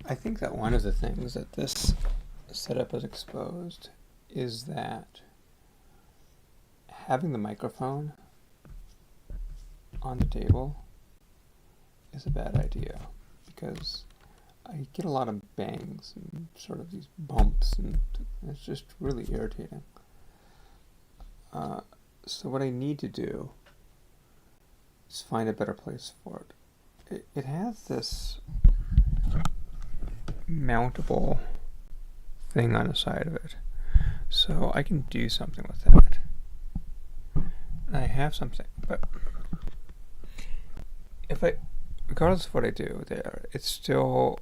I think that one of the things that this setup has exposed is that having the microphone on the table is a bad idea, because I get a lot of bangs and sort of these bumps, and it's just really irritating. So what I need to do is find a better place for it. It has this mountable thing on the side of it, so I can do something with that. And I have something, but regardless of what I do there, it still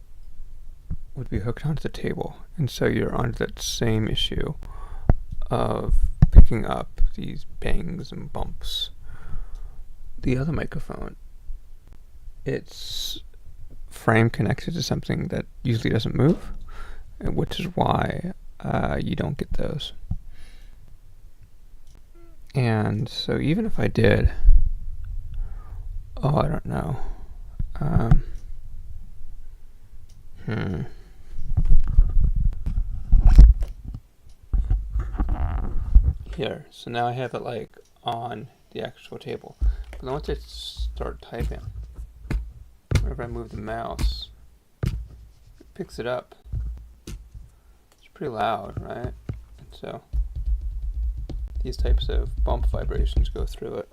would be hooked onto the table, and so you're onto that same issue of picking up these bangs and bumps. The other microphone, it's frame connected to something that usually doesn't move, which is why you don't get those. And so even if I did, I don't know. Here, so now I have it like on the actual table. But then once I start typing, whenever I move the mouse, it picks it up. It's pretty loud, right? And so these types of bump vibrations go through it.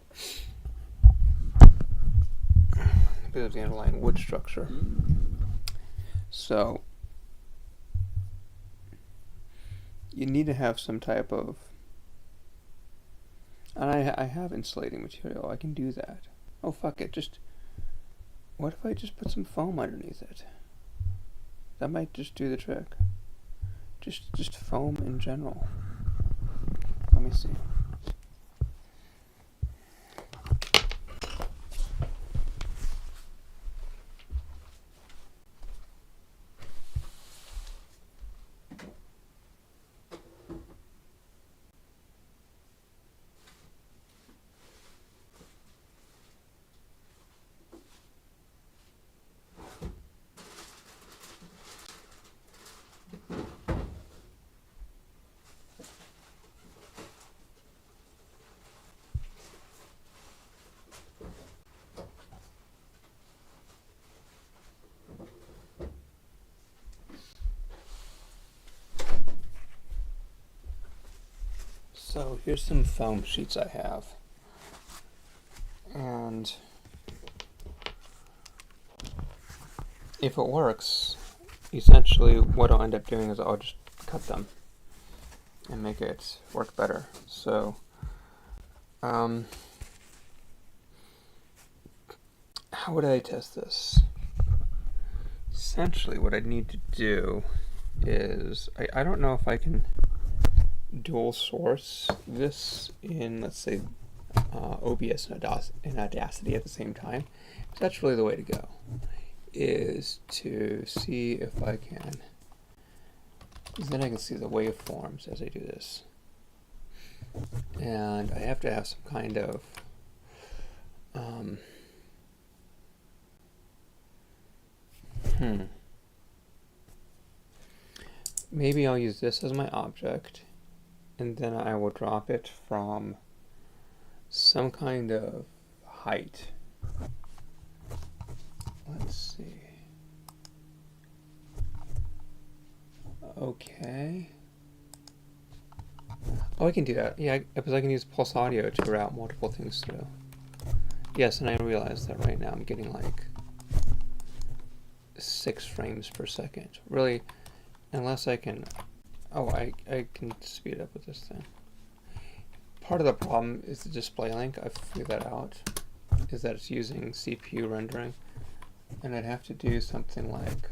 Because of the underlying wood structure. So you need to have some type of, and I have insulating material, I can do that. Oh fuck it, what if I just put some foam underneath it? That might just do the trick. Just foam in general. Let me see. So here's some foam sheets I have, and if it works, essentially what I'll end up doing is I'll just cut them and make it work better. So how would I test this? Essentially what I'd need to do is, I don't know if I can dual source this in, let's say, OBS and Audacity at the same time. So that's really the way to go, is to see if I can, because then I can see the waveforms as I do this. And I have to have some kind of maybe I'll use this as my object, and then I will drop it from some kind of height. Let's see. Okay. Oh, I can do that. Yeah, because I can use pulse audio to route multiple things through. Yes, and I realize that right now I'm getting like 6 frames per second. Really, unless I can... Oh, I can speed up with this thing. Part of the problem is the display link. I've figured that out. Is that it's using CPU rendering, and I'd have to do something like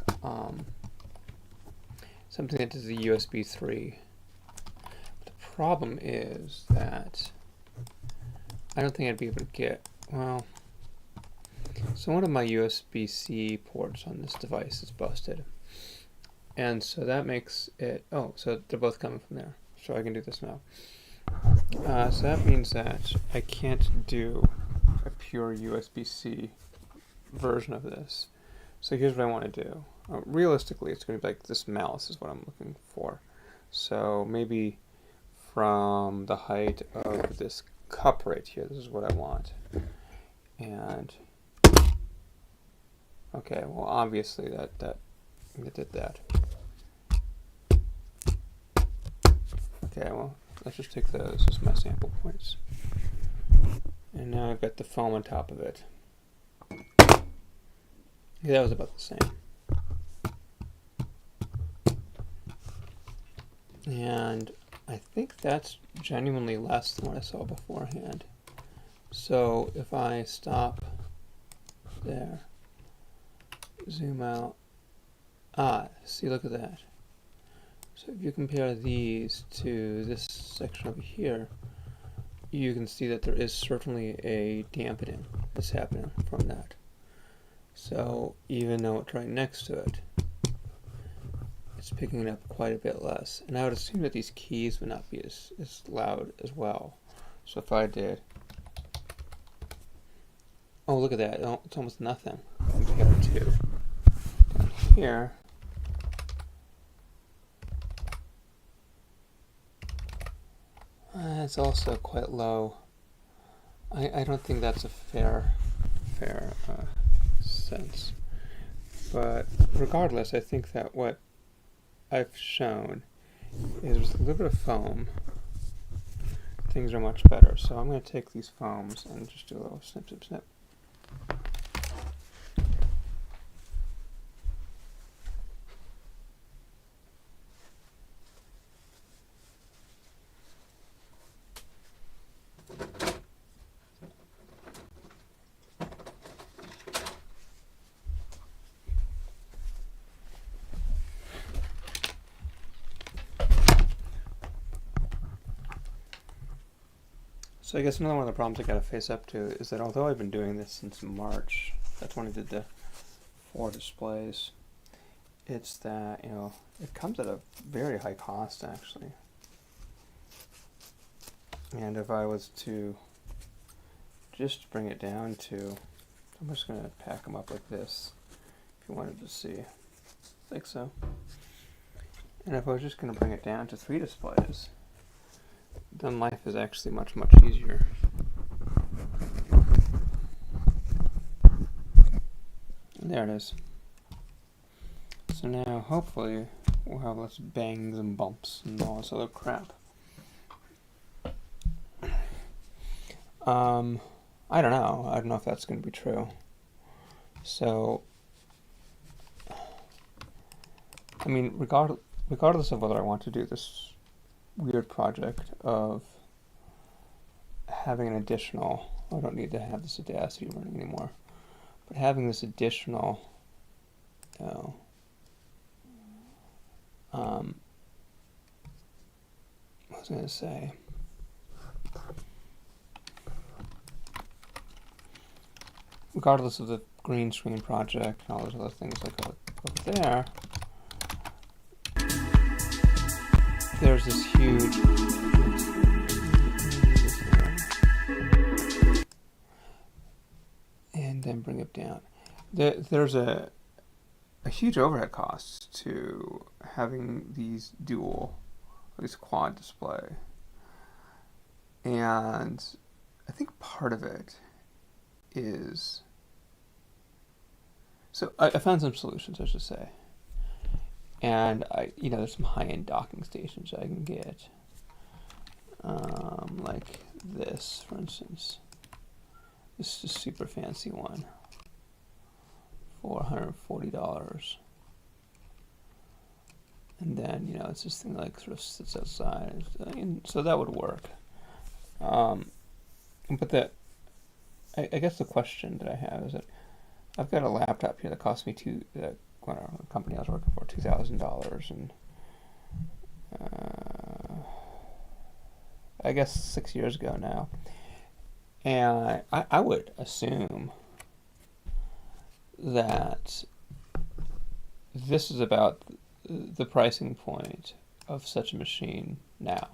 something that does the USB 3. But the problem is that I don't think I'd be able to get, well, so one of my USB-C ports on this device is busted. And so that makes it, oh, so they're both coming from there. So I can do this now. So that means that I can't do a pure USB-C version of this. So here's what I want to do. realistically, it's going to be like this mouse is what I'm looking for. So maybe from the height of this cup right here, this is what I want. And okay, well, obviously that did that. Okay, well, let's just take those as my sample points. And now I've got the foam on top of it. Yeah, that was about the same. And I think that's genuinely less than what I saw beforehand. So if I stop there, zoom out, see, look at that. So if you compare these to this section over here, you can see that there is certainly a dampening that's happening from that. So even though it's right next to it, it's picking it up quite a bit less. And I would assume that these keys would not be as loud as well. So if I did, oh, look at that, it's almost nothing compared to down here. It's also quite low. I don't think that's a fair sense. But regardless, I think that what I've shown is with a little bit of foam, things are much better. So I'm going to take these foams and just do a little snip, snip, snip. So I guess another one of the problems I got to face up to is that although I've been doing this since March, that's when I did the 4 displays, it's that, you know, it comes at a very high cost actually. And if I was to just bring it down to, I'm just going to pack them up like this, if you wanted to see, like so. And if I was just going to bring it down to 3 displays, then life is actually much, much easier. And there it is. So now, hopefully, we'll have less bangs and bumps and all this other crap. I don't know. I don't know if that's going to be true. So, I mean, regardless of whether I want to do this weird project of having an additional, I don't need to have this Audacity running anymore, but having this additional, you know, what was I going to say? Regardless of the green screen project and all those other things like over there, there's this huge and then bring it down. There's a huge overhead cost to having these dual, or these quad display, and I think part of it is, so I found some solutions, I should say. And there's some high-end docking stations I can get, like this, for instance. This is a super fancy one for $140, and then it's this thing like sort of sits outside, and so that would work. But I guess the question that I have is that I've got a laptop here that cost me the company I was working for, $2,000, and I guess 6 years ago now. And I would assume that this is about the pricing point of such a machine now.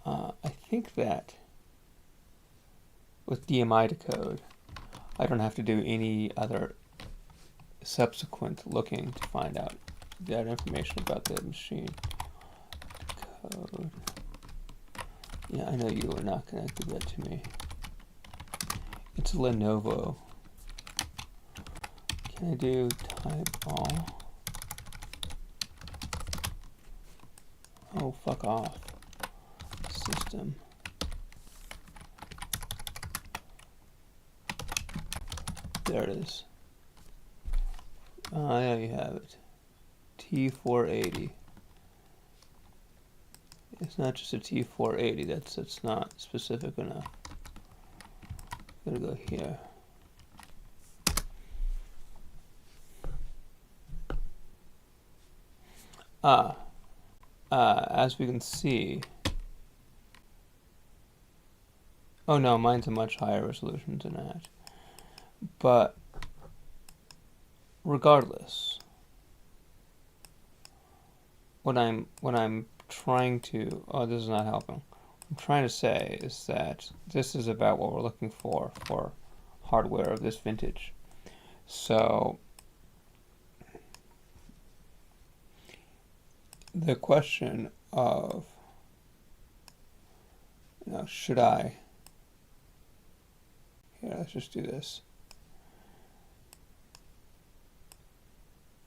I think that with DMI decode, I don't have to do any other subsequent looking to find out that information about the machine. Code. Yeah, I know you are not going to give that to me. It's Lenovo. Can I do type all? Oh, fuck off. System. There it is. There you have it. T480. It's not just a T480. That's not specific enough. Gotta go here. As we can see. Oh no, mine's a much higher resolution than that. But regardless, what I'm trying to, oh, this is not helping. What I'm trying to say is that this is about what we're looking for hardware of this vintage. So the question of, should I, here, let's just do this.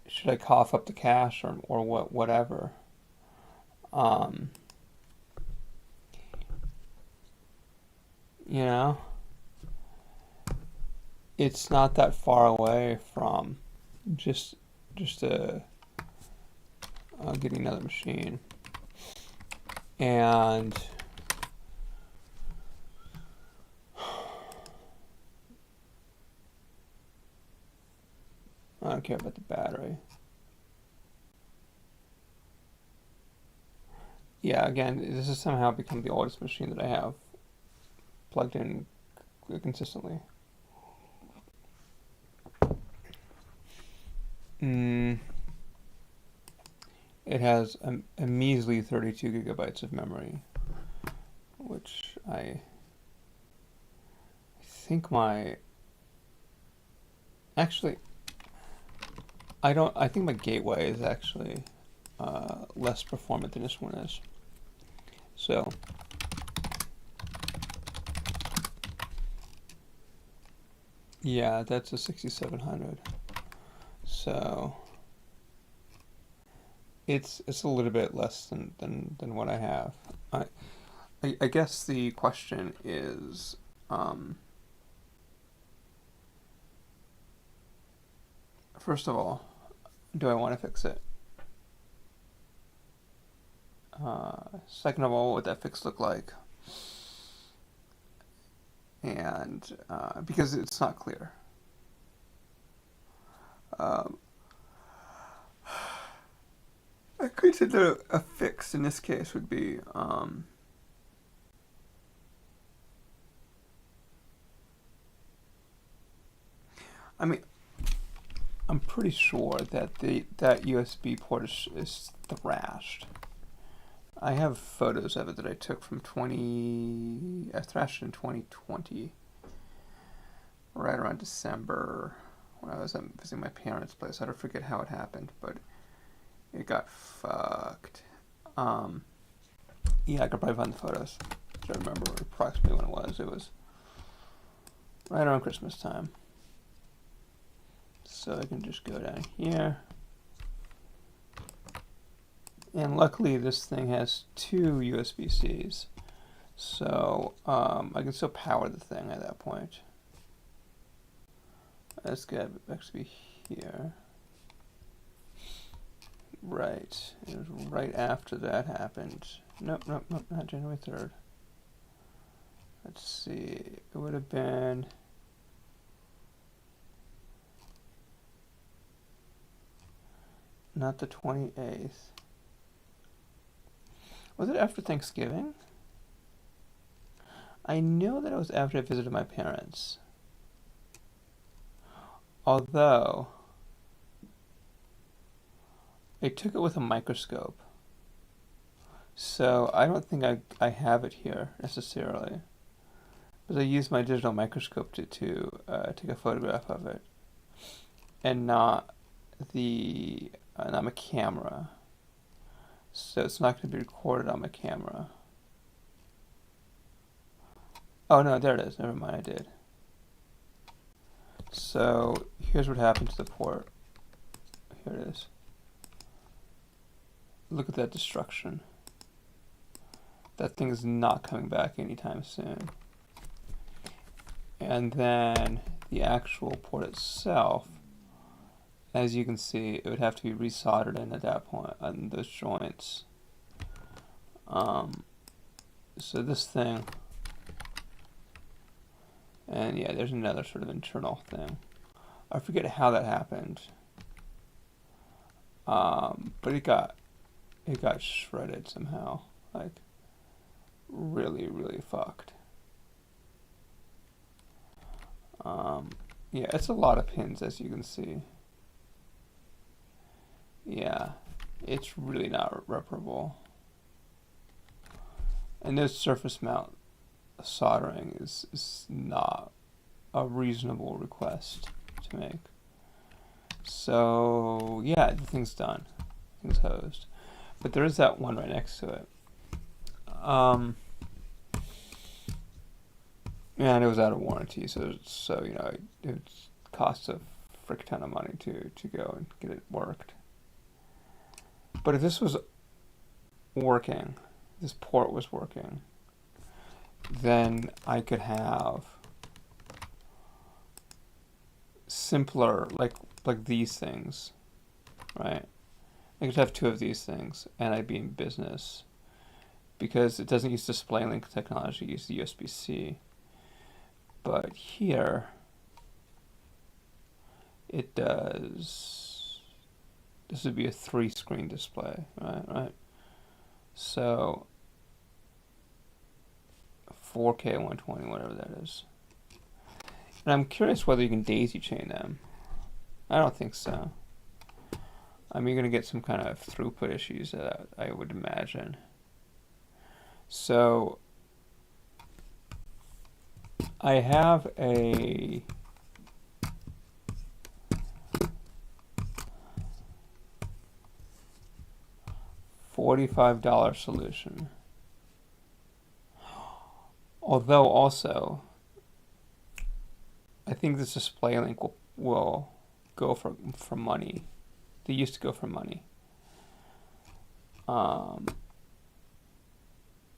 Should I cough up the cache or whatever? It's not that far away from just getting another machine, and I don't care about the battery. Yeah, again, this has somehow become the oldest machine that I have plugged in consistently. It has a measly 32 gigabytes of memory, which I think I think my gateway is actually less performant than this one is. So yeah, that's a 6700. So it's a little bit less than what I have. I guess the question is, first of all, do I want to fix it? Second of all, what would that fix look like? And because it's not clear. I consider a fix in this case would be I mean, I'm pretty sure that that USB port is thrashed. I have photos of it that I took from I thrashed it in 2020, right around December, when I was visiting my parents' place. I don't forget how it happened, but it got fucked. Yeah, I could probably find the photos. I remember approximately when it was. It was right around Christmas time. So I can just go down here. And luckily this thing has 2 USB-Cs. So I can still power the thing at that point. Let's get actually here. Right. It was right after that happened. Nope, not January 3rd. Let's see. It would have been... not the 28th. Was it after Thanksgiving? I know that it was after I visited my parents. Although, I took it with a microscope. So I don't think I have it here necessarily. But I used my digital microscope to take a photograph of it. and not not my camera. So it's not going to be recorded on my camera. Oh no, there it is. Never mind, I did. So here's what happened to the port. Here it is. Look at that destruction. That thing is not coming back anytime soon. And then the actual port itself, as you can see, it would have to be resoldered in at that point on those joints. So this thing, and yeah, there's another sort of internal thing. I forget how that happened, but it got shredded somehow, like really, really fucked. Yeah, it's a lot of pins, as you can see. Yeah, it's really not reparable. And this surface mount soldering is not a reasonable request to make. So yeah, the thing's done. The thing's hosed. But there is that one right next to it. And it was out of warranty, so you know, it cost a frick ton of money to go and get it worked. But if this was working, this port was working, then I could have simpler, like these things, right? I could have two of these things, and I'd be in business, because it doesn't use display link technology, it uses USB-C. But here, it does. This would be a 3-screen display, right? So 4K 120, whatever that is. And I'm curious whether you can daisy chain them. I don't think so. I mean, you're going to get some kind of throughput issues, I would imagine. So I have a $45 solution. Although also, I think this display link will go for money. They used to go for money.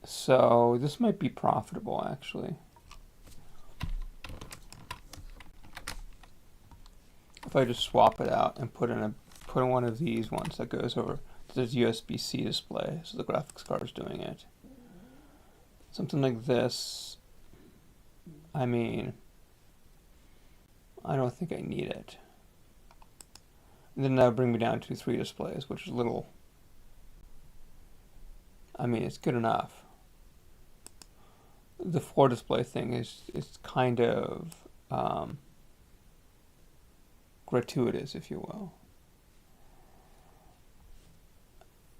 So this might be profitable, actually. If I just swap it out and put in one of these ones that goes over to this USB-C display, so the graphics card is doing it. Something like this. I mean, I don't think I need it. And then that would bring me down to 3 displays, which is a little. I mean, it's good enough. The 4 display thing is kind of gratuitous, if you will.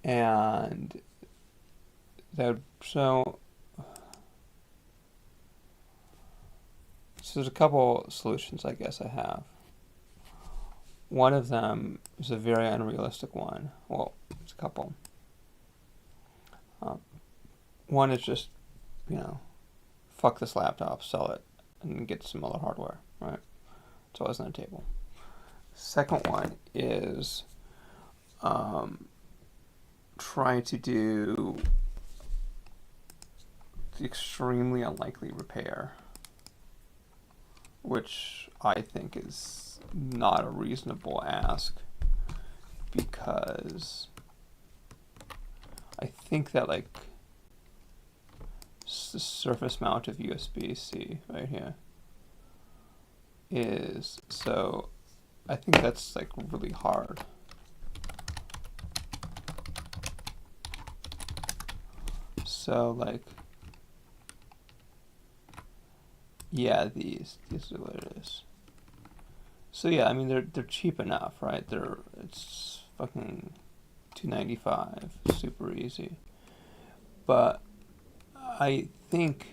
And so there's a couple solutions I guess I have. One of them is a very unrealistic one. Well, it's a couple. One is just, you know, fuck this laptop, sell it, and get some other hardware, right? It's always on the table. Second one is trying to do the extremely unlikely repair, which I think is not a reasonable ask, because I think that, like, the surface mount of USB-C right here is, so I think that's like really hard. So like, yeah, these are what it is. So yeah, I mean they're cheap enough, right? It's fucking $295, super easy. But I think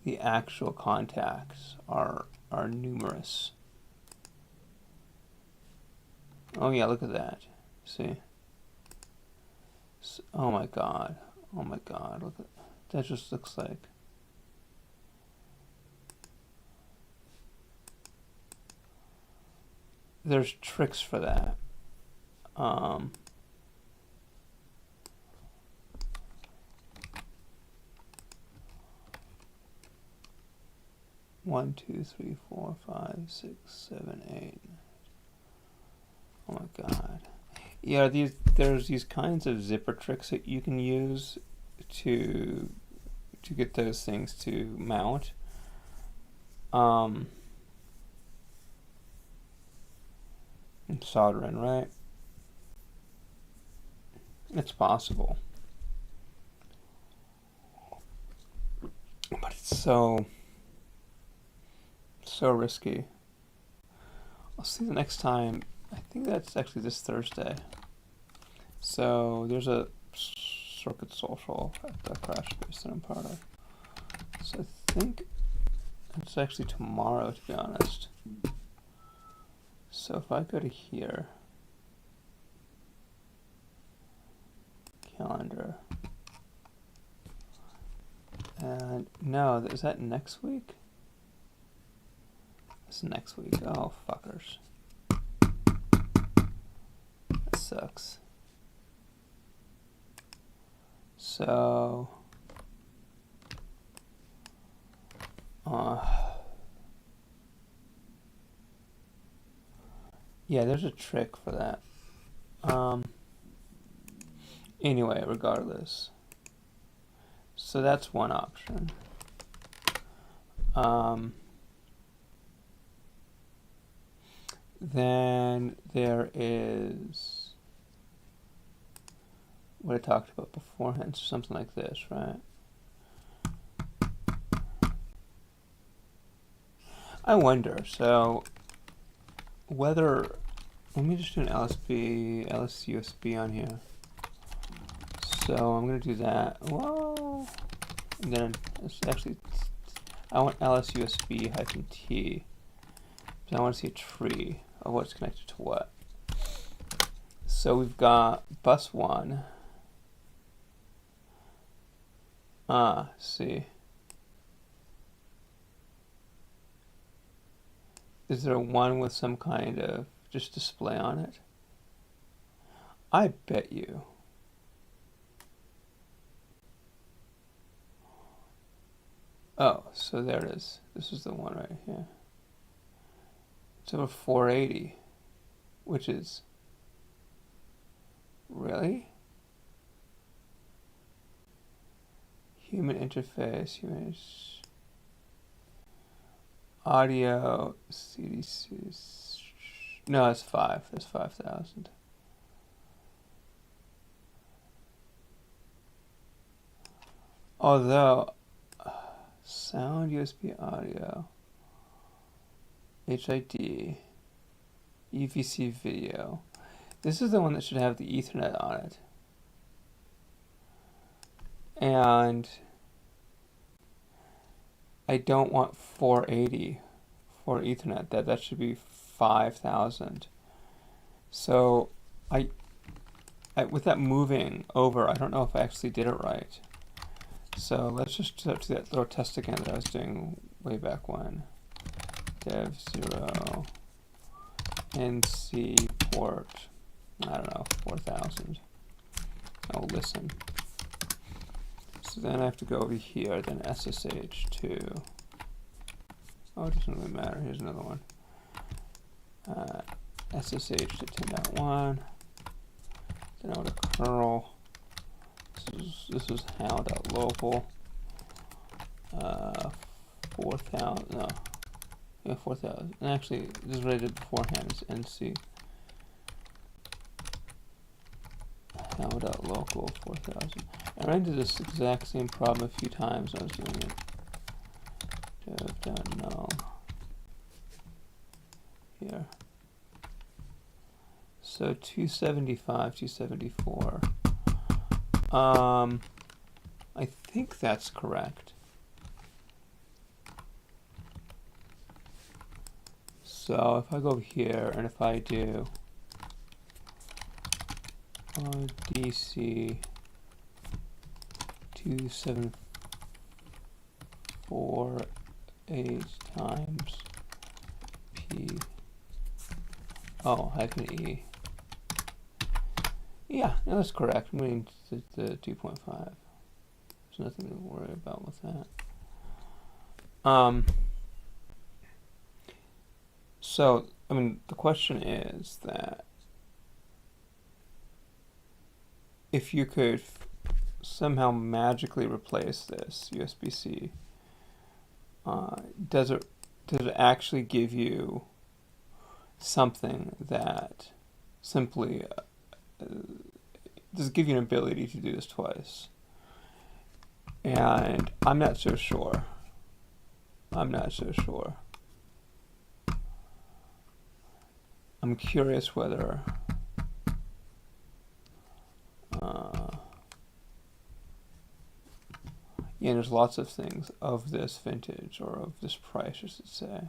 the actual contacts are are numerous. Oh yeah, look at that. See? Oh my god. Oh my god. Look at that. Just looks like. There's tricks for that. 1, 2, 3, 4, 5, 6, 7, 8. Oh my god. Yeah, there's these kinds of zipper tricks that you can use to get those things to mount. Soldering, right? It's possible. But it's so risky. I'll see the next time. I think that's actually this Thursday. So there's a Circuit Social at the crash base that I'm part of. So I think it's actually tomorrow, to be honest. So if I go to here, calendar, and no, is that next week? It's next week. Oh, fuckers. That sucks. So, yeah, there's a trick for that. Anyway, regardless. So that's one option. Then there is what I talked about beforehand, so something like this, right? I wonder, so whether, let me just do an LSUSB on here. So I'm going to do that. Whoa. And then it's actually, I want LSUSB-T. So I want to see a tree of what's connected to what. So we've got bus 1. See. Is there one with some kind of just display on it? I bet you. Oh, so there it is. This is the one right here. It's over 480, which is really human interface, human audio, CDC. No, it's 5. There's 5,000. Although sound, USB audio, HID, UVC video. This is the one that should have the Ethernet on it. And I don't want 480 for Ethernet. That should be 5,000. So I with that moving over, I don't know if I actually did it right. So let's just do that little test again that I was doing way back when. Dev 0 NC port, I don't know, 4,000. Oh, listen. So then I have to go over here, then SSH to, oh, it doesn't really matter. Here's another one. SSH to 10.1. Then I go to curl. This is how.local. 4,000. No. Yeah, 4,000. And actually, this is what I did beforehand. Is NC. How.local 4,000. I ran into this exact same problem a few times when I was doing it. Dev.null. Here. So 275, 274. I think that's correct. So if I go here and if I do DC 2748 times P hyphen E. Yeah, no, that's correct. I mean, the 2.5. There's nothing to worry about with that. So, I mean, the question is that if you could somehow magically replace this USB-C, does it actually give you something that simply does it give you an ability to do this twice? And I'm not so sure. I'm curious whether yeah, there's lots of things of this vintage or of this price, I should say.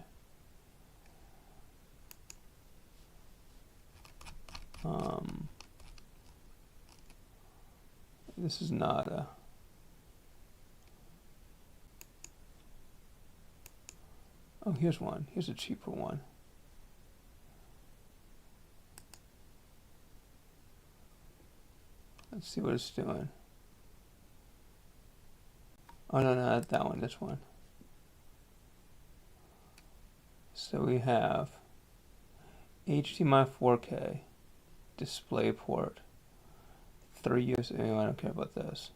This is not a here's one. Here's a cheaper one. Let's see what it's doing. Oh, no, not that one, this one. So we have HDMI 4K, DisplayPort, 3 USB. Oh, I don't care about this.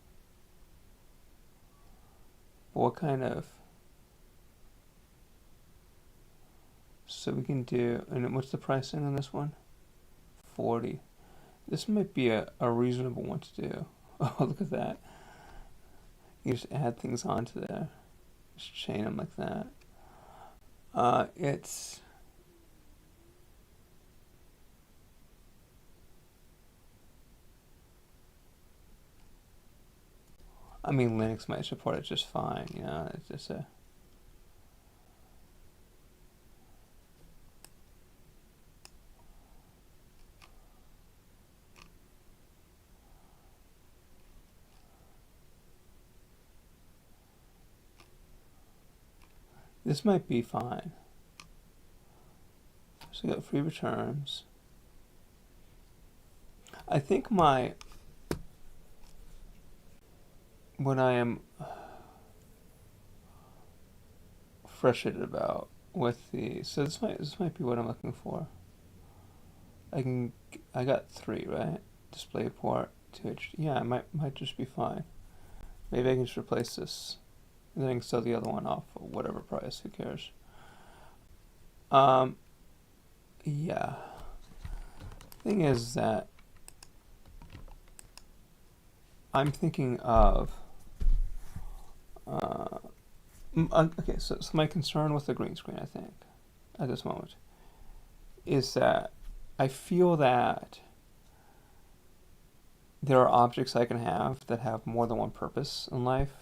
But what kind of... So we can do... And what's the pricing on this one? 40. This might be a reasonable one to do. Oh, look at that. You just add things onto there. Just chain them like that. It's... I mean, Linux might support it just fine, you know, it's just a... This might be fine. So we got free returns. I think what I am frustrated about with the... So this might be what I'm looking for. I got 3, right? DisplayPort, 2 HD. Yeah, it might just be fine. Maybe I can just replace this. And then I can sell the other one off for whatever price, who cares? Yeah. Thing is that I'm thinking of okay, so my concern with the green screen, I think, at this moment, is that I feel that there are objects I can have that have more than one purpose in life,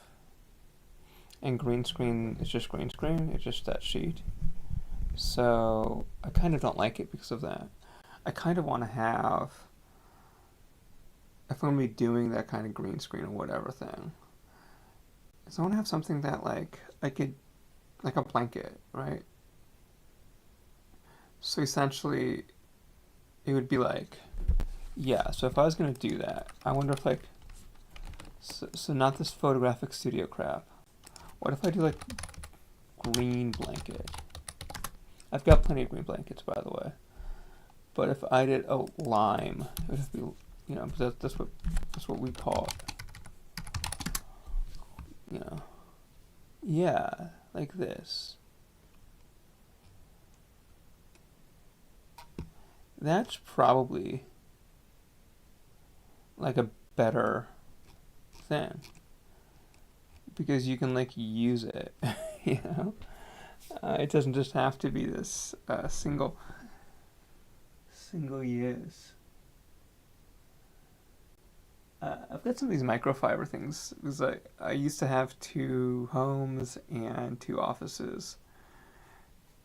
and green screen is just green screen, it's just that sheet. So I kind of don't like it because of that. I kind of want to have, if I'm going to be doing that kind of green screen or whatever thing, so I want to have something that like I could, like a blanket, right? So essentially it would be like, yeah, so if I was going to do that, I wonder if like, so not this photographic studio crap. What if I do like green blanket? I've got plenty of green blankets, by the way. But if I did lime, it would have to be, you know, that's what we call it. You know, yeah, like this. That's probably like a better thing because you can like use it, you know. It doesn't just have to be this single use. I've got some of these microfiber things because I used to have 2 homes and 2 offices,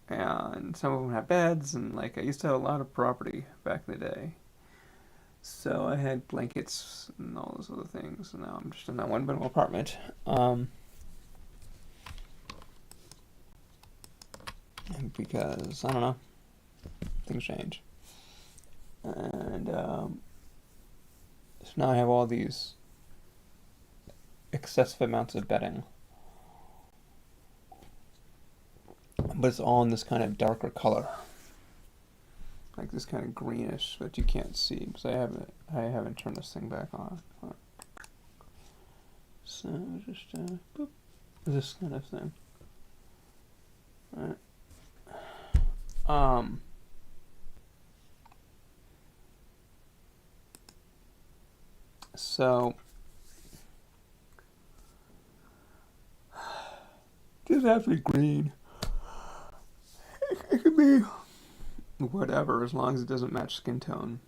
and some of them have beds, and like I used to have a lot of property back in the day. So I had blankets and all those other things, and now I'm just in that one bedroom apartment. Because I don't know, things change, and so now I have all these excessive amounts of bedding, but it's all in this kind of darker color, like this kind of greenish that you can't see because I haven't turned this thing back on. So just boop, this kind of thing. All right. So it doesn't have to be green. It could be whatever, as long as it doesn't match skin tone.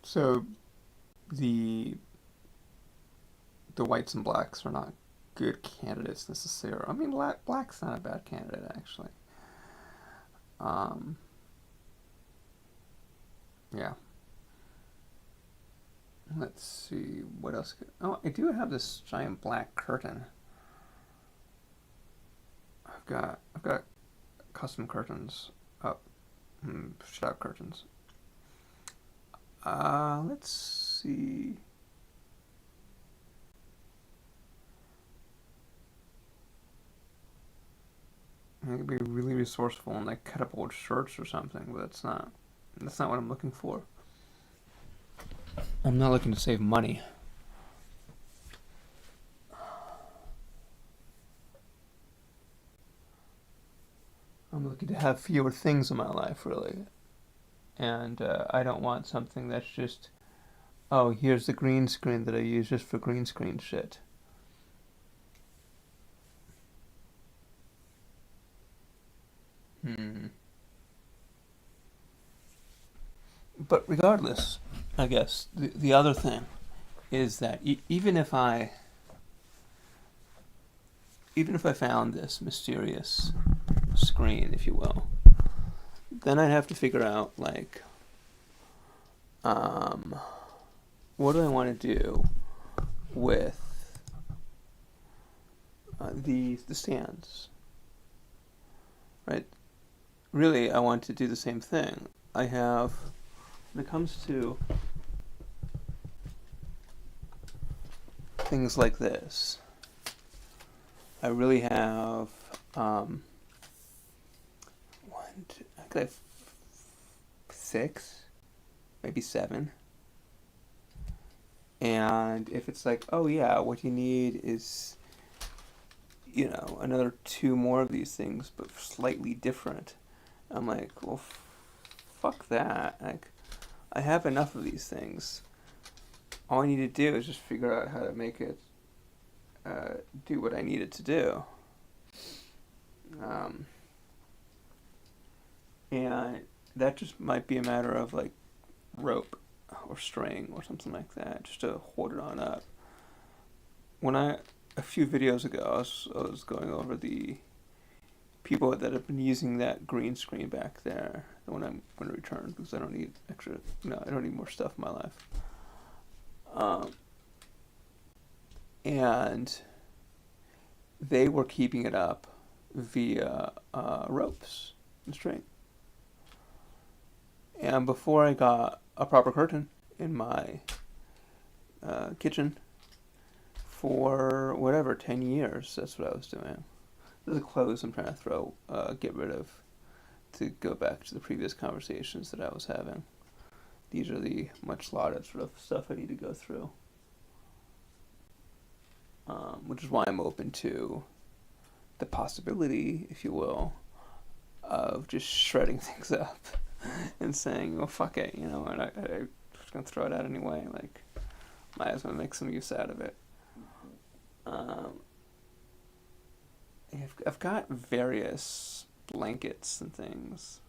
So the whites and blacks are not good candidates necessarily. I mean, black's not a bad candidate actually. Yeah. Let's see what else. Oh, I do have this giant black curtain. I've got custom curtains up, shutout curtains. Let's see. I could be really resourceful and like cut up old shirts or something, but that's not what I'm looking for. I'm not looking to save money. I'm looking to have fewer things in my life, really. And I don't want something that's just, oh, here's the green screen that I use just for green screen shit. But regardless, I guess the other thing is that even if I found this mysterious screen, if you will, then I'd have to figure out like, what do I want to do with the stands, right? Really, I want to do the same thing. I have, when it comes to things like this, I really have one, two, I could have 6, maybe 7. And if it's like, oh yeah, what you need is, another 2 more of these things, but slightly different. I'm like, well, fuck that. Like, I have enough of these things. All I need to do is just figure out how to make it do what I need it to do. And that just might be a matter of like rope or string or something like that, just to hold it on up. A few videos ago, I was going over the people that have been using that green screen back there, the one I'm going to return because I don't need extra, I don't need more stuff in my life. And they were keeping it up via ropes and string. And before I got a proper curtain in my kitchen for whatever, 10 years, that's what I was doing. This is clothes I'm trying to get rid of, to go back to the previous conversations that I was having. These are the much lauded sort of stuff I need to go through. Which is why I'm open to the possibility, if you will, of just shredding things up and saying, well, fuck it, and I'm just going to throw it out anyway. Like, might as well make some use out of it. I've got various blankets and things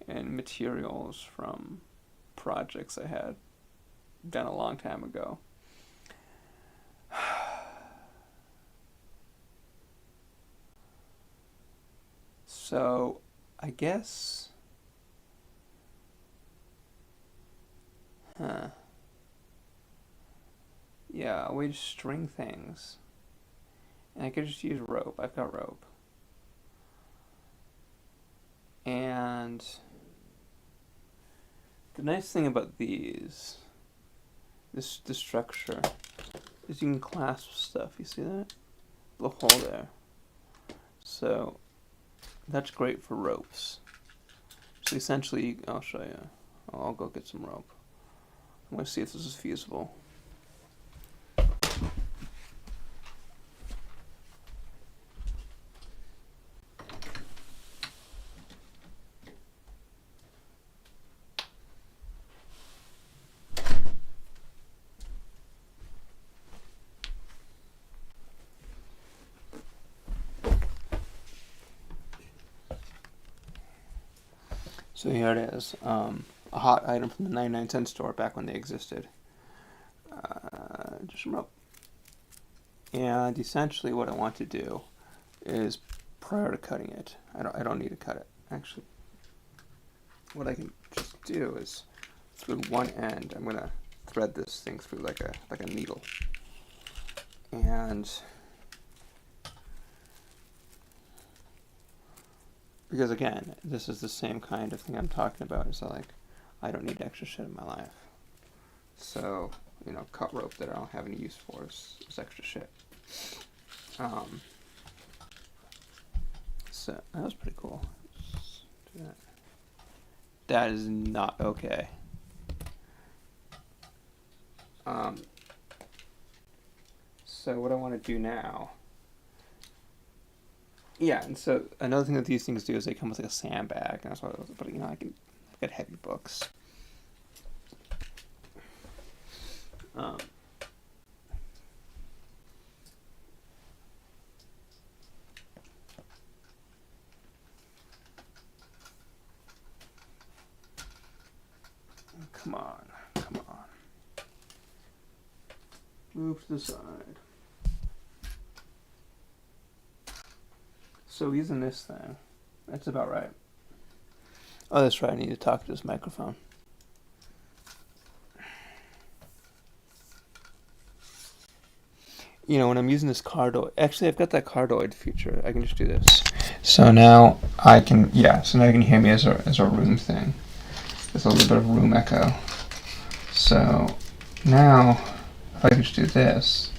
and materials from projects I had done a long time ago. So I guess, yeah, we just string things. And I could just use rope. I've got rope. And the nice thing about this structure, is you can clasp stuff. You see that? The hole there. So that's great for ropes. So essentially, I'll show you. I'll go get some rope. I'm going to see if this is feasible. So here it is, a hot item from the 99-cent store back when they existed. Just some rope. And essentially what I want to do is, prior to cutting it, I don't need to cut it, actually. What I can just do is, through one end, I'm going to thread this thing through like a needle. And because again, this is the same kind of thing I'm talking about. It's like, I don't need extra shit in my life. So, cut rope that I don't have any use for is extra shit. So, that was pretty cool. Let's do that. That is not okay. So what I want to do now, yeah, and so another thing that these things do is they come with like a sandbag, and that's why. But I've got heavy books. Come on. Move to the side. So using this thing, that's about right. Oh, that's right, I need to talk to this microphone. When I'm using this cardioid, actually I've got that cardioid feature, I can just do this. So now I can, so now you can hear me as a room thing. There's a little bit of room echo. So now, if I just do this,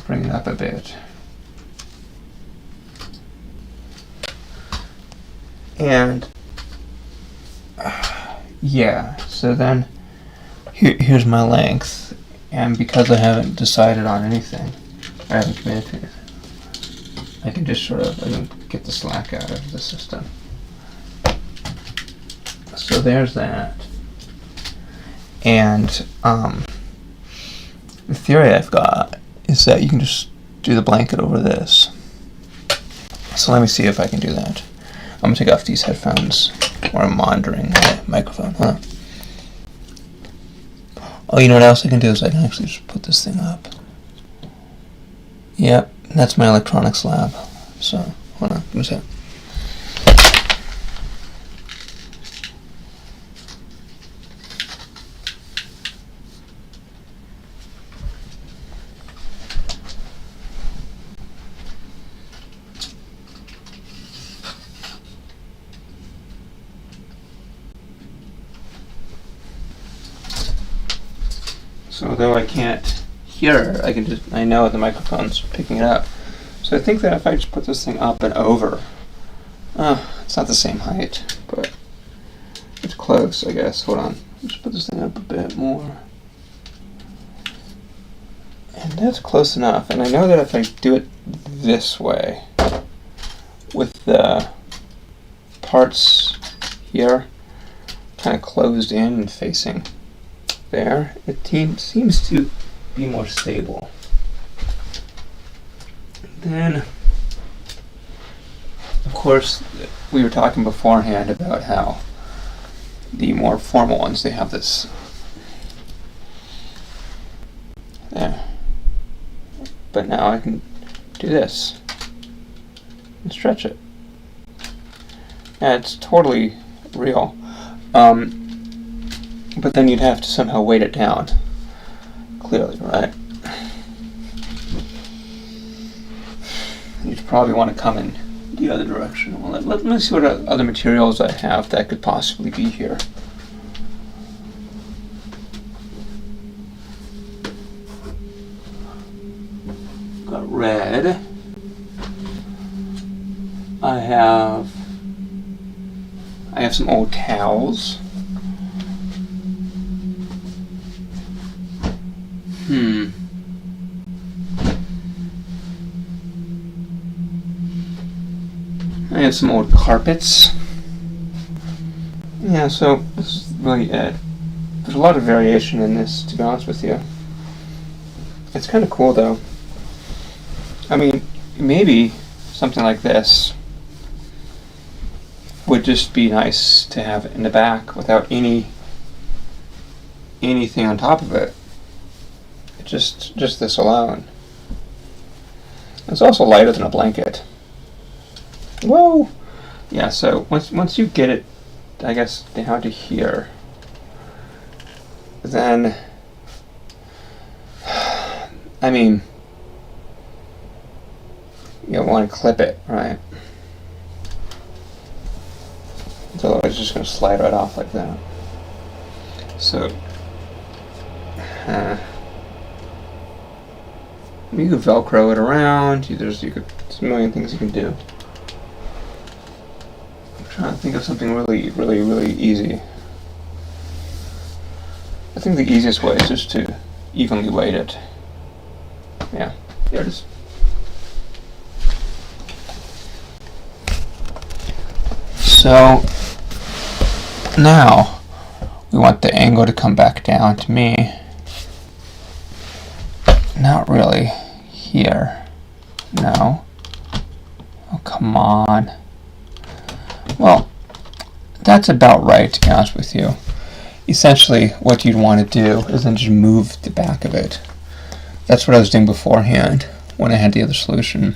bring it up a bit. And so then here's my length, and because I haven't decided on anything, I haven't committed to anything, I can just I can get the slack out of the system. So there's that. And the theory I've got is that you can just do the blanket over this. So let me see if I can do that. I'm going to take off these headphones while I'm monitoring my microphone. Oh, you know what else I can do is I can actually just put this thing up. Yep, that's my electronics lab. So, hold on, give me a sec. So though I can't hear, I know the microphone's picking it up. So I think that if I just put this thing up and over, it's not the same height, but it's close, I guess. Hold on, just put this thing up a bit more. And that's close enough. And I know that if I do it this way, with the parts here kind of closed in and facing there, it seems to be more stable. Then, of course, we were talking beforehand about how the more formal ones, they have this there. But now I can do this. and stretch it. Yeah, it's totally real. But then you'd have to somehow weight it down. Clearly, right? You'd probably want to come in the other direction. Well, let me see what other materials I have that could possibly be here. Got red. I have some old towels. I have some old carpets. Yeah, so this is really it. There's a lot of variation in this, to be honest with you. It's kind of cool, though. I mean, maybe something like this would just be nice to have in the back without anything on top of it. Just this alone. It's also lighter than a blanket. Whoa! Yeah, so once you get it, I guess, down to here, then, I mean, you'll want to clip it, right? Otherwise it's just going to slide right off like that. So, you can Velcro it around. There's a million things you can do. I'm trying to think of something really, really, really easy. I think the easiest way is just to evenly weight it. Yeah, there it is. So now we want the angle to come back down to me. Not really here. No. Oh, come on. Well, that's about right, to be honest with you. Essentially, what you'd want to do is then just move the back of it. That's what I was doing beforehand when I had the other solution.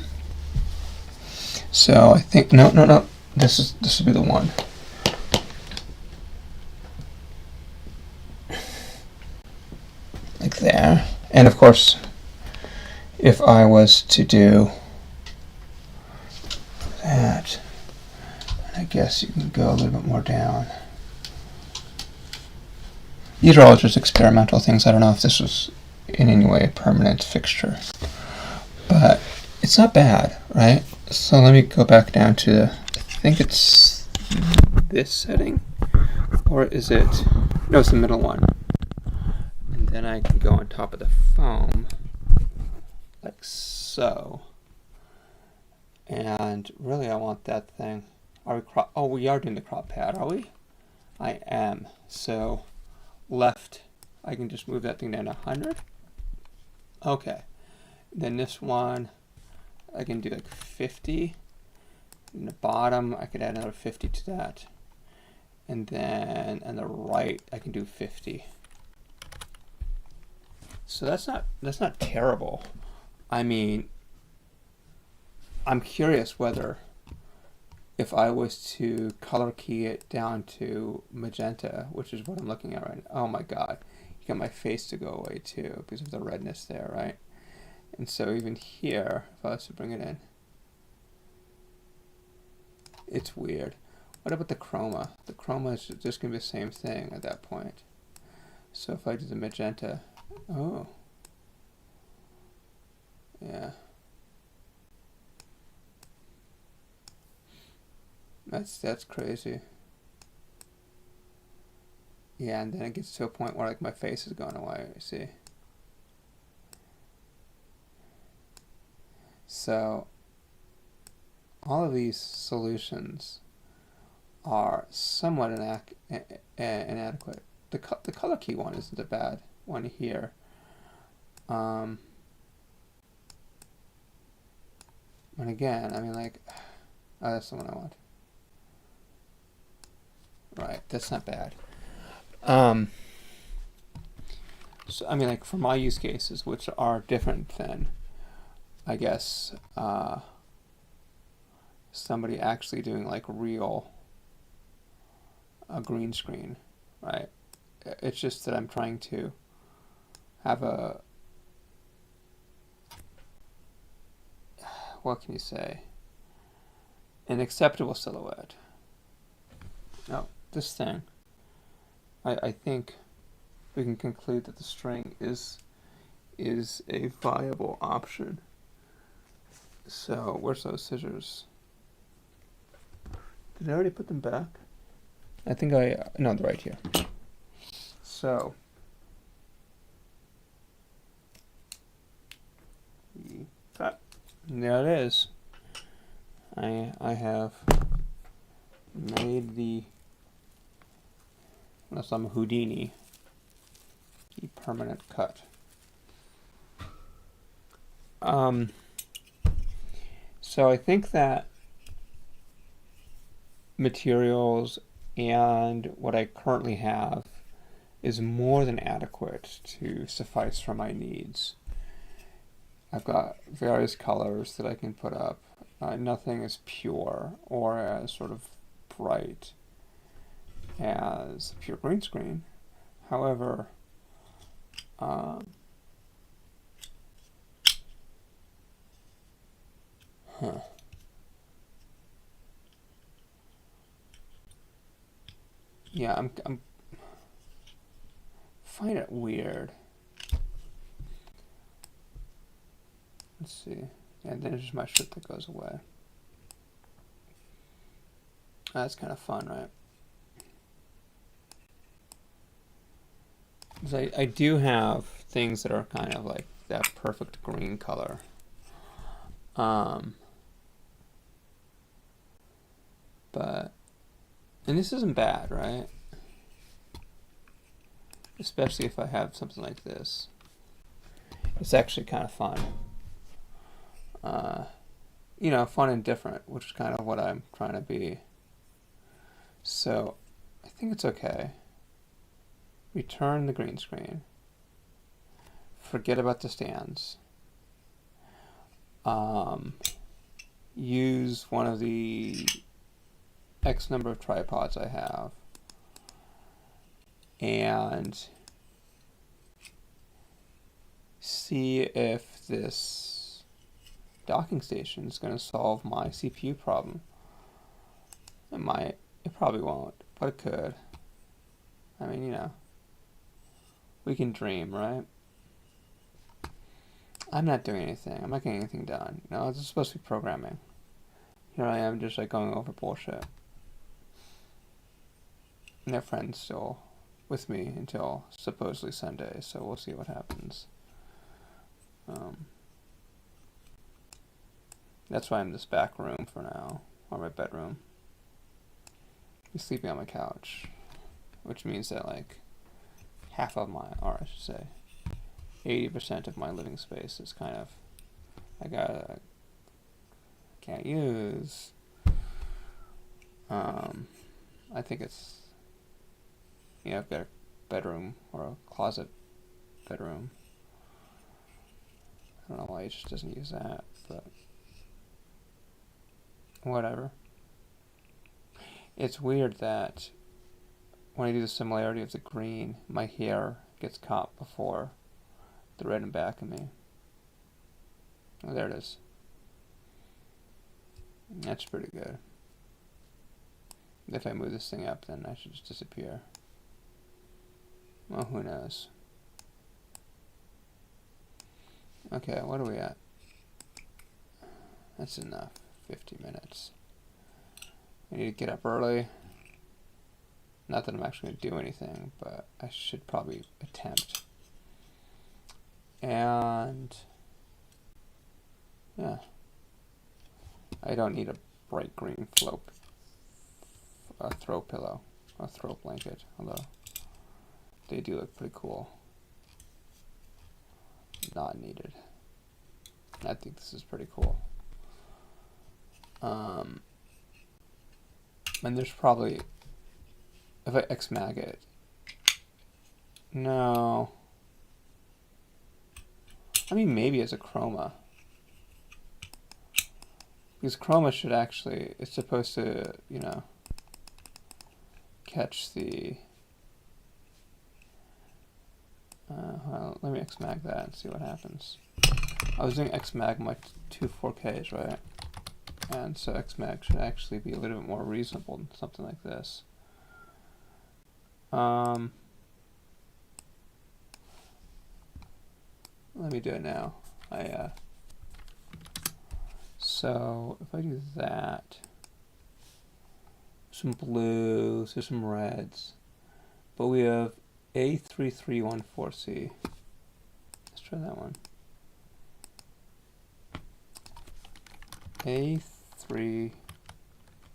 So I think, no. This would be the one. Like there. And of course, if I was to do that, I guess you can go a little bit more down. These are all just experimental things. I don't know if this was in any way a permanent fixture. But it's not bad, right? So let me go back down to, I think it's this setting. Or is it, no, it's the middle one. And then I can go on top of the foam, like so. And really I want that thing. We are doing the crop pad, are we? I am. So left, I can just move that thing down to 100. Okay. Then this one, I can do like 50. In the bottom, I could add another 50 to that. And then on the right, I can do 50. So that's not terrible. I mean, I'm curious whether if I was to color key it down to magenta, which is what I'm looking at right now. Oh my God, you get my face to go away too because of the redness there, right? And so even here, if I was to bring it in, it's weird. What about the chroma? The chroma is just going to be the same thing at that point. So if I do the magenta, oh, yeah. That's crazy. Yeah, and then it gets to a point where like my face is going away, you see. So all of these solutions are somewhat inadequate. The color key one isn't a bad one here. And again, I mean, like, oh, that's the one I want. Right, that's not bad. So I mean, like, for my use cases, which are different than, I guess, somebody actually doing like real green screen, right? It's just that I'm trying to have a, what can you say, an acceptable silhouette. No, this thing, I think we can conclude that the string is a viable option. So where's those scissors? Did I already put them back? I think no, they're right here. So cut. There it is. I have made the, unless I'm Houdini, the permanent cut. So I think that materials and what I currently have is more than adequate to suffice for my needs. I've got various colors that I can put up. Nothing as pure or as sort of bright as pure green screen. However, yeah, I'm find it weird. Let's see. And then it's just my shirt that goes away. That's kind of fun, right? So I do have things that are kind of like that perfect green color. But, and this isn't bad, right? Especially if I have something like this. It's actually kind of fun. You know, fun and different, which is kind of what I'm trying to be. So, I think it's okay. Return the green screen. Forget about the stands. Use one of the X number of tripods I have. And see if this docking station is going to solve my CPU problem. It might. It probably won't, but it could. I mean, you know, we can dream, right? I'm not doing anything. I'm not getting anything done. No, this is supposed to be programming. Here I am just like going over bullshit. And their friend's still with me until supposedly Sunday, so we'll see what happens. That's why I'm in this back room for now, or my bedroom. He's sleeping on my couch, which means that like half of my, or I should say, 80% of my living space is kind of, can't use. I think it's, you know, I've got a bedroom or a closet bedroom. I don't know why he just doesn't use that, but whatever. It's weird that when I do the similarity of the green, my hair gets caught before the red and back of me. Oh, there it is. That's pretty good. If I move this thing up, then I should just disappear. Well, who knows? Okay, what are we at? That's enough. 50 minutes. I need to get up early. Not that I'm actually going to do anything, but I should probably attempt. And yeah, I don't need a bright green throw pillow, or throw blanket, although they do look pretty cool. Not needed. I think this is pretty cool. And there's probably, if I X-mag it, no. I mean, maybe as a chroma. Because chroma should actually, it's supposed to, you know, catch the, well, let me Xmag that and see what happens. I was doing Xmag my two 4Ks, right? And so Xmag should actually be a little bit more reasonable than something like this. Let me do it now. So if I do that, some blues, there's some reds, but we have A3314C. Let's try that one. A3,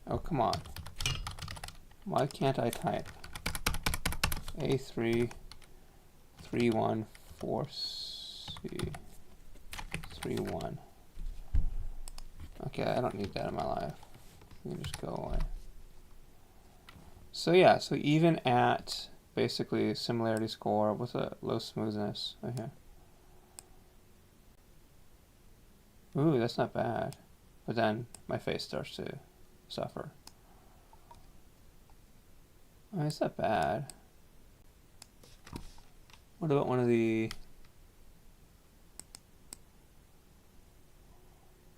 oh come on, why can't I type? A3314C 31. Okay, I don't need that in my life. You can just go away. So yeah, so even at basically similarity score with a low smoothness right here. Ooh, that's not bad. But then my face starts to suffer. I mean, it's not bad. What about one of the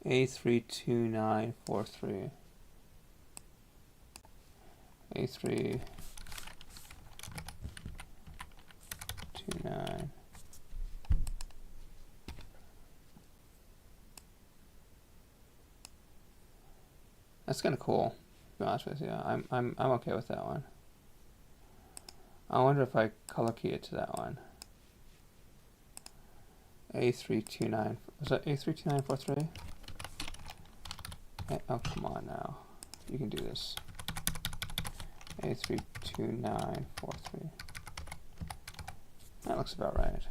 A32943? A329. That's kind of cool, to be honest with you. I'm okay with that one. I wonder if I color key it to that one. A329. Was that A32943? Oh, come on now. You can do this. A32943. That looks about right.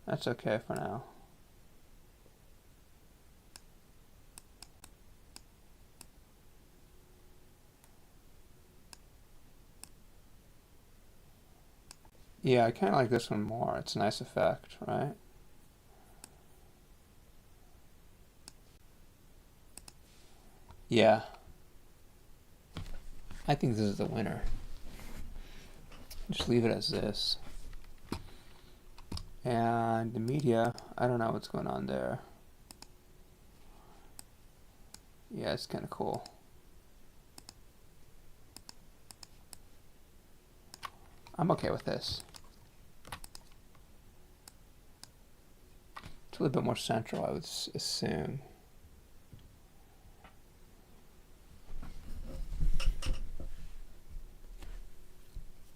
That's okay for now. Yeah, I kind of like this one more. It's a nice effect, right? Yeah. I think this is the winner. Just leave it as this. And the media, I don't know what's going on there. Yeah, it's kind of cool. I'm okay with this. It's a little bit more central, I would assume.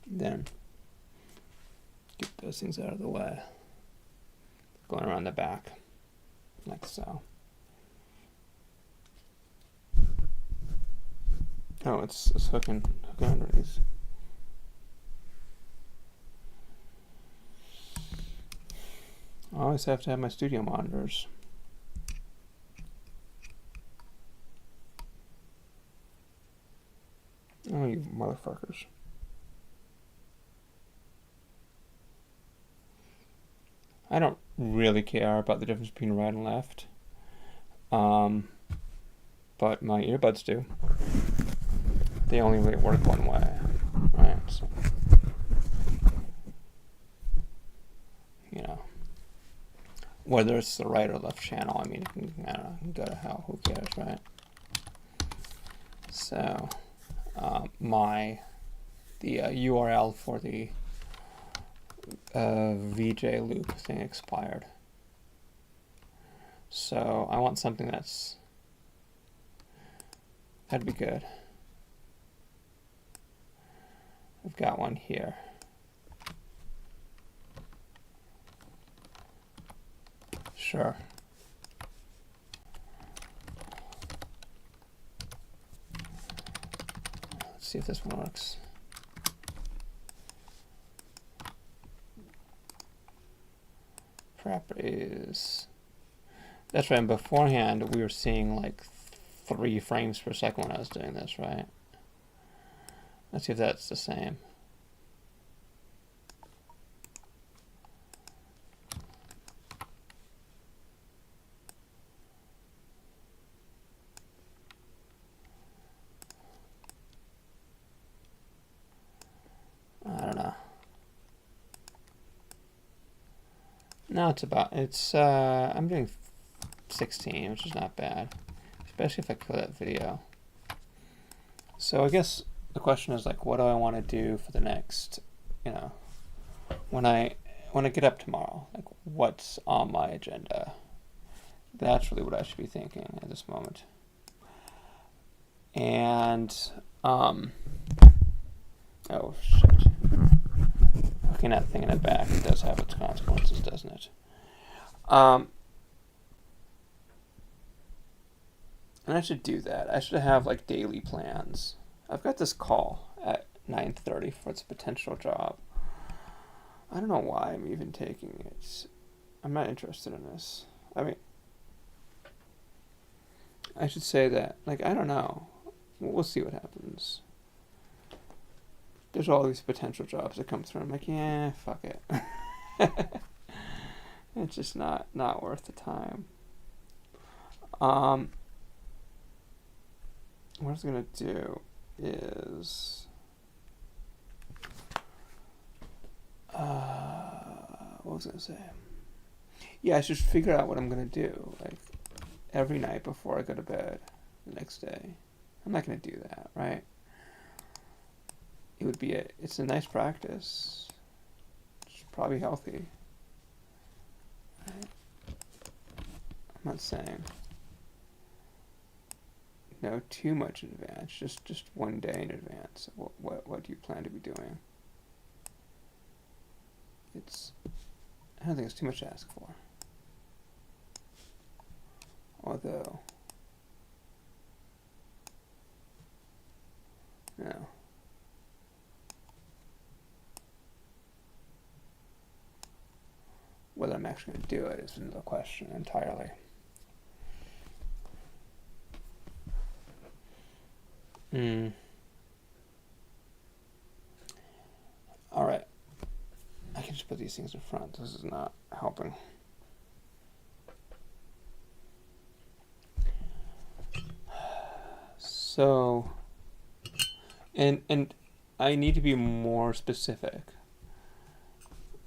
Then get those things out of the way. Going around the back, like so. Oh, it's hooking underneath. I always have to have my studio monitors. Oh, you motherfuckers. I don't really care about the difference between right and left. But my earbuds do. They only really work one way, right? So, you know, whether it's the right or left channel, I mean, you can, I don't know, you can go to hell, who cares, right? So, the URL for the VJ loop thing expired. So I want something that'd be good. I've got one here. Sure. Let's see if this one works. Properties. That's right, and beforehand we were seeing like 3 frames per second when I was doing this, right? Let's see if that's the same. No, I'm doing 16, which is not bad, especially if I kill that video. So I guess the question is like, what do I want to do for the next, when I get up tomorrow, like what's on my agenda? That's really what I should be thinking at this moment. And, oh shit. Okay, not thinking it back, it does have its consequences, doesn't it? And I should do that. I should have like daily plans. I've got this call at 9:30 for its potential job. I don't know why I'm even taking it. I'm not interested in this. I mean, I should say that, like, I don't know. We'll see what happens. There's all these potential jobs that come through. I'm like, yeah, fuck it. It's just not worth the time. What I was gonna do is, what was I gonna say? Yeah, I should figure out what I'm gonna do, like, every night before I go to bed the next day. I'm not gonna do that, right? It's a nice practice. It's probably healthy. Right? I'm not saying no too much in advance, just one day in advance. What do you plan to be doing? I don't think it's too much to ask for. Although, no. Whether I'm actually going to do it is another question entirely. All right. I can just put these things in front. This is not helping. So, and I need to be more specific.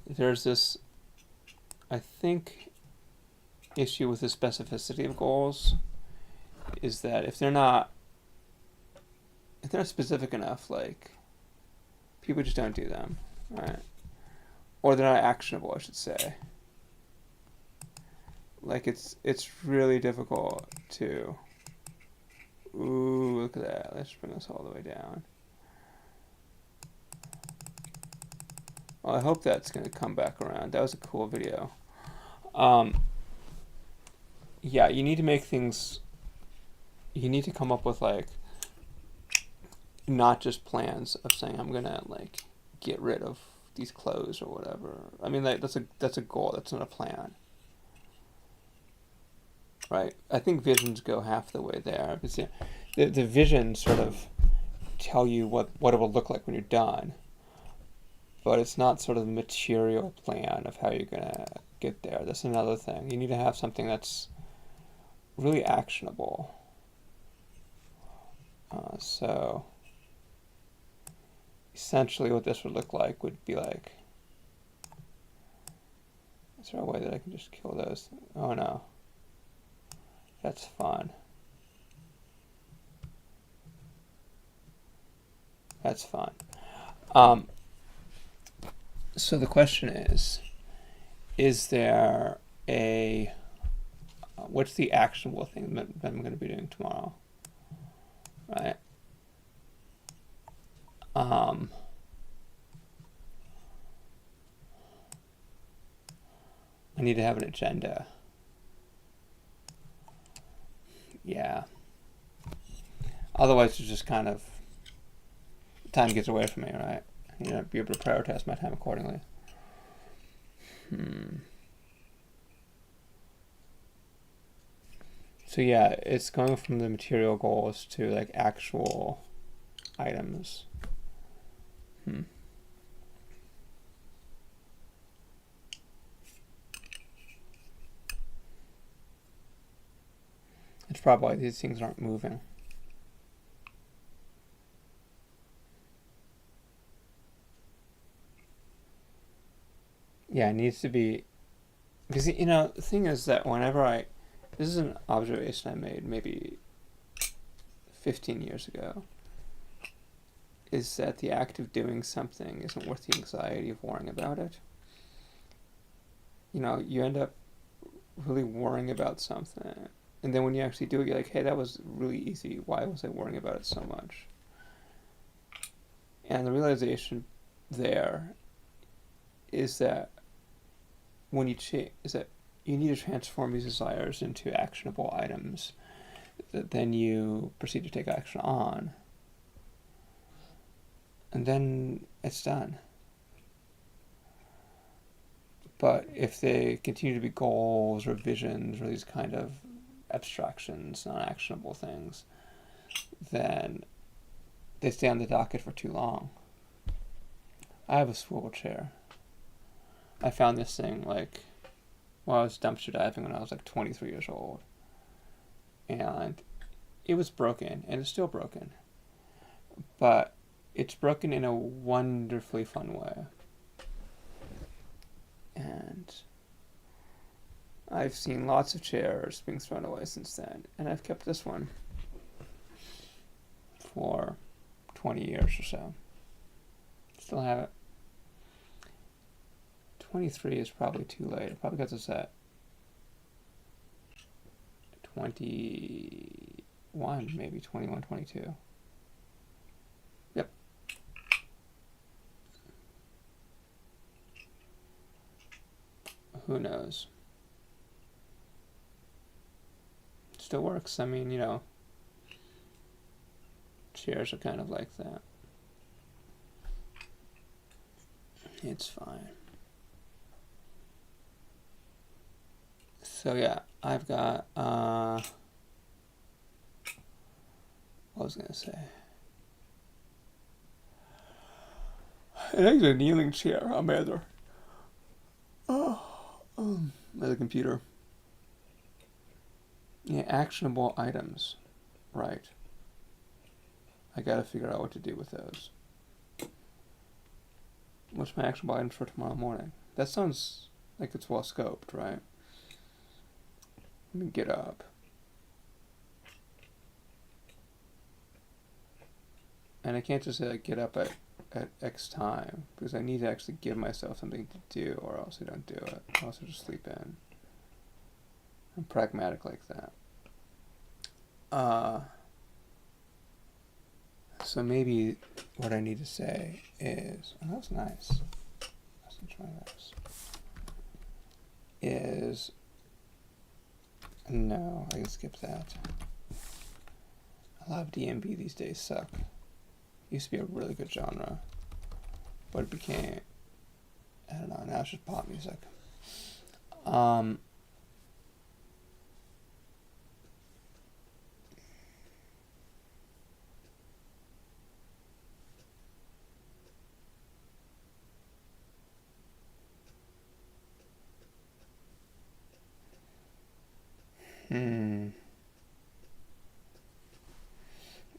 There's this, I think, issue with the specificity of goals is that if they're not specific enough, like, people just don't do them, right? Or they're not actionable, I should say. Like, it's really difficult to, ooh, look at that. Let's bring this all the way down. Well, I hope that's going to come back around. That was a cool video. Yeah, you need to make things, you need to come up with, like, not just plans of saying I'm going to, like, get rid of these clothes or whatever. I mean, like, that's a goal. That's not a plan. Right? I think visions go half the way there. Because the visions sort of tell you what it will look like when you're done. But it's not sort of the material plan of how you're going to get there. That's another thing. You need to have something that's really actionable. So essentially what this would look like would be like, is there a way that I can just kill those? Oh no. That's fun. That's fun. So the question is there a, what's the actionable thing that I'm going to be doing tomorrow? Right? I need to have an agenda. Yeah. Otherwise, it's just kind of, time gets away from me, right? You know, be able to prioritize my time accordingly. So yeah, it's going from the material goals to like actual items. It's probably these things aren't moving. Yeah, it needs to be because the thing is that this is an observation I made maybe 15 years ago, is that the act of doing something isn't worth the anxiety of worrying about it. You end up really worrying about something, and then when you actually do it, you're like, hey, that was really easy. Why was I worrying about it so much? And the realization there is that you need to transform these desires into actionable items that then you proceed to take action on, and then it's done. But if they continue to be goals or visions or these kind of abstractions, non-actionable things, then they stay on the docket for too long. I have a swivel chair. I found this thing I was dumpster diving when I was 23 years old. And it was broken, and it's still broken. But it's broken in a wonderfully fun way. And I've seen lots of chairs being thrown away since then, and I've kept this one for 20 years or so. Still have it. 23 is probably too late. Probably because it's at 21, maybe 21, 22. Yep. Who knows? Still works. I mean, chairs are kind of like that. It's fine. So yeah, I've got, what was I going to say? It is a kneeling chair on my other computer. Yeah, actionable items. Right. I gotta figure out what to do with those. What's my actionable items for tomorrow morning? That sounds like it's well scoped, right? Let me get up. And I can't just say get up at X time, because I need to actually give myself something to do, or else I don't do it. I also just sleep in. I'm pragmatic like that. So maybe what I need to say is, oh, that's nice. Let's try this. Is, no, I can skip that. A lot of D&B these days suck. Used to be a really good genre, but it became, I don't know, now it's just pop music.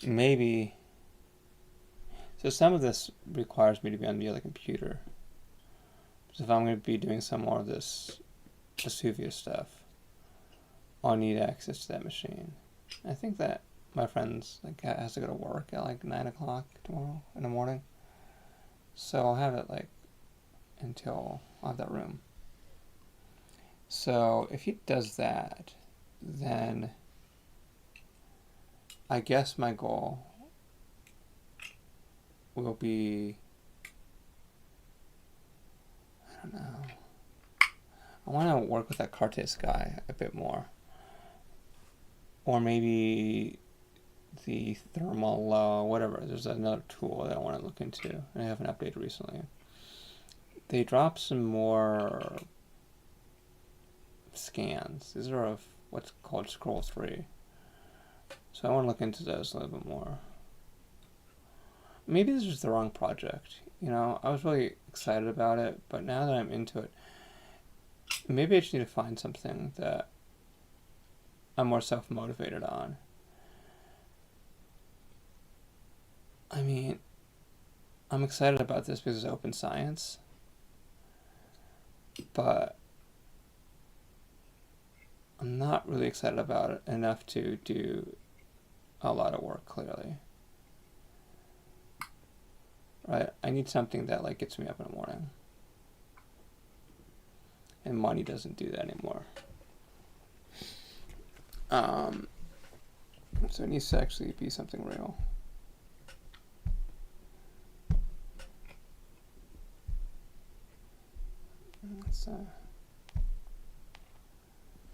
Maybe. So some of this requires me to be on the other computer. So if I'm going to be doing some more of this Vesuvius stuff, I'll need access to that machine. I think that my friend's has to go to work at 9 o'clock tomorrow in the morning. So I'll have it until I'll have that room. So if he does that, then I guess my goal will be, I don't know, I want to work with that Cartes guy a bit more. Or maybe the thermal, whatever. There's another tool that I want to look into, and I haven't updated recently. They dropped some more scans. These are of what's called Scroll 3. So I want to look into those a little bit more. Maybe this is the wrong project. I was really excited about it, but now that I'm into it, maybe I just need to find something that I'm more self-motivated on. I mean, I'm excited about this because it's open science, but I'm not really excited about it enough to do a lot of work, clearly. Right? I need something that like gets me up in the morning. And money doesn't do that anymore. So it needs to actually be something real.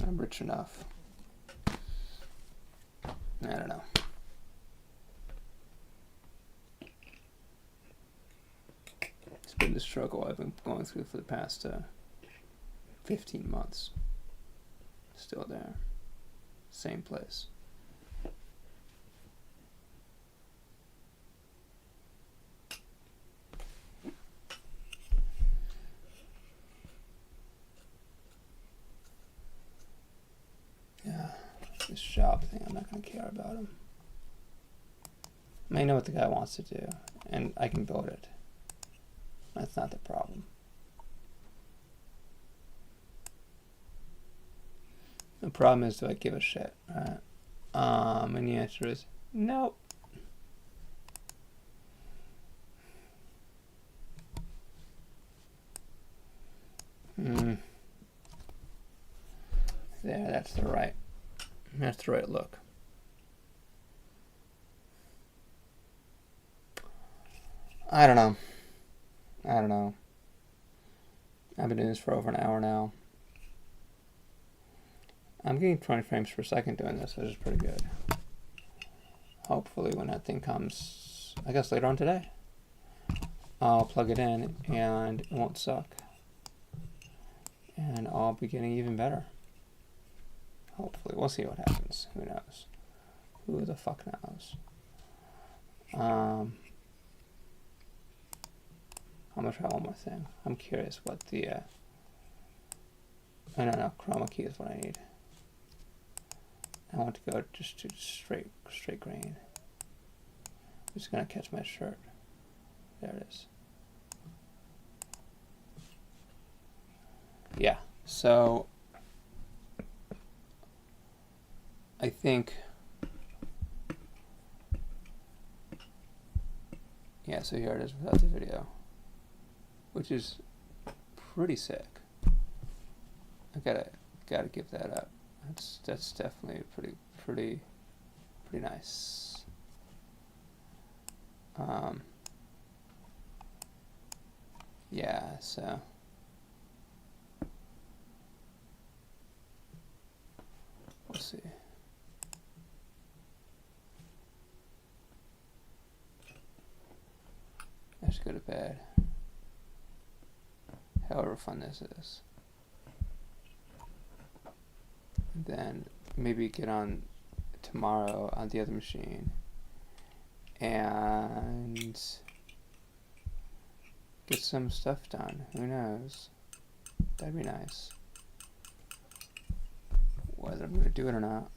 I'm rich enough. I don't know. It's been the struggle I've been going through for the past 15 months. Still there. Same place. Yeah, this job thing, I'm not going to care about him. I may know what the guy wants to do, and I can build it. That's not the problem. The problem is, do I give a shit? Right? And the answer is no. There, that's the right look. I don't know. I've been doing this for over an hour now. I'm getting 20 frames per second doing this, which is pretty good. Hopefully when that thing comes, I guess later on today, I'll plug it in and it won't suck. And I'll be getting even better. Hopefully. We'll see what happens. Who knows? Who the fuck knows? I'm gonna try one more thing. I'm curious what the no, chroma key is what I need. I want to go just to straight grain. I'm just gonna catch my shirt. There it is. Yeah, so I think, yeah, so here it is without the video, which is pretty sick. I gotta give that up. That's definitely pretty nice. Yeah, so we'll see. I should go to bed. However fun this is. Then maybe get on tomorrow on the other machine and get some stuff done. Who knows? That'd be nice. Whether I'm going to do it or not.